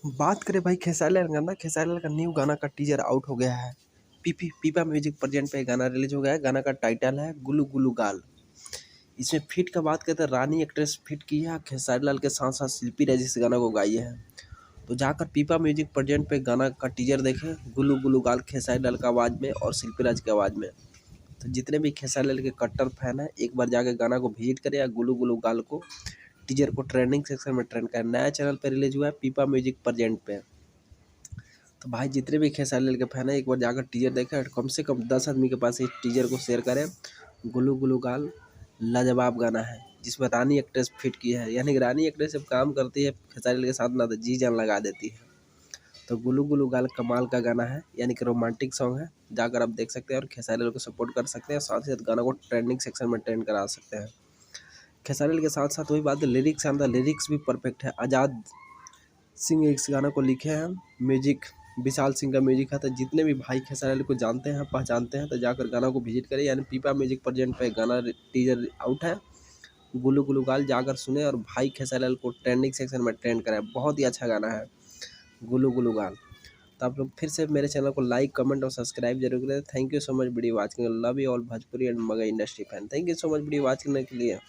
बात करें भाई खेसारी लाल का, खेसारी लाल का न्यू गाना का टीजर आउट हो गया है। पीपा म्यूजिक प्रेजेंट पे गाना रिलीज हो गया है। गाना का टाइटल है गुलू गुलू गाल। इसमें फिट का बात करते हैं, रानी एक्ट्रेस फिट की है। खेसारी लाल के साथ साथ शिल्पी राज इस गाना को गाई है। तो जाकर पीपा म्यूजिक प्रेजेंट पे गाना का टीजर देखें, गुलू गुलू गाल खेसारी लाल का आवाज़ में और शिल्पी राज की आवाज़ में। तो जितने भी खेसारी लाल के कट्टर फैन हैं, एक बार जाकर गाना को विजिट करें या गुलू गुलू गाल को टीजर को ट्रेंडिंग सेक्शन में ट्रेंड करें। नया चैनल पे रिलीज हुआ है पीपा म्यूजिक प्रेजेंट पे। तो भाई जितने भी खेसारी लाल के फैन है, एक बार जाकर टीजर देखें और कम से कम 10 आदमी के पास इस टीजर को शेयर करें। गुलू गुलू गाल लाजवाब गाना है, जिसमें रानी एक्ट्रेस फिट की है। यानी कि रानी एक्ट्रेस जब काम करती है खेसारी लाल के साथ ना, तो जी जान लगा देती है। तो गुलू गुलू गाल कमाल का गाना है, यानी कि रोमांटिक सॉन्ग है। जाकर आप देख सकते हैं और खेसारी लाल को सपोर्ट कर सकते हैं, साथ ही साथ गाना को ट्रेंडिंग सेक्शन में ट्रेंड करा सकते हैं। खेसारी लाल के साथ साथ वही बात है, लिरिक्स आंदा लिरिक्स भी परफेक्ट है। आज़ाद सिंह इस गाना को लिखे हैं, म्यूजिक विशाल सिंह का म्यूजिक है। तो जितने भी भाई खेसारी लाल को जानते हैं, पहचानते हैं, तो जाकर गाना को विजिट करें। यानी पीपा म्यूजिक प्रेजेंट पे गाना टीजर आउट है, गुलू गुलू गाल। जाकर सुने और भाई खेसारी लाल को ट्रेंडिंग सेक्शन में ट्रेंड कराए। बहुत ही अच्छा गाना है गुलू गुलू गाल। तो आप लोग फिर से मेरे चैनल को लाइक कमेंट और सब्सक्राइब जरूर करें। Thank you so much video watch करने, love you all Bhojpuri and Magahi industry fan. Thank you so much video watch करने के लिए।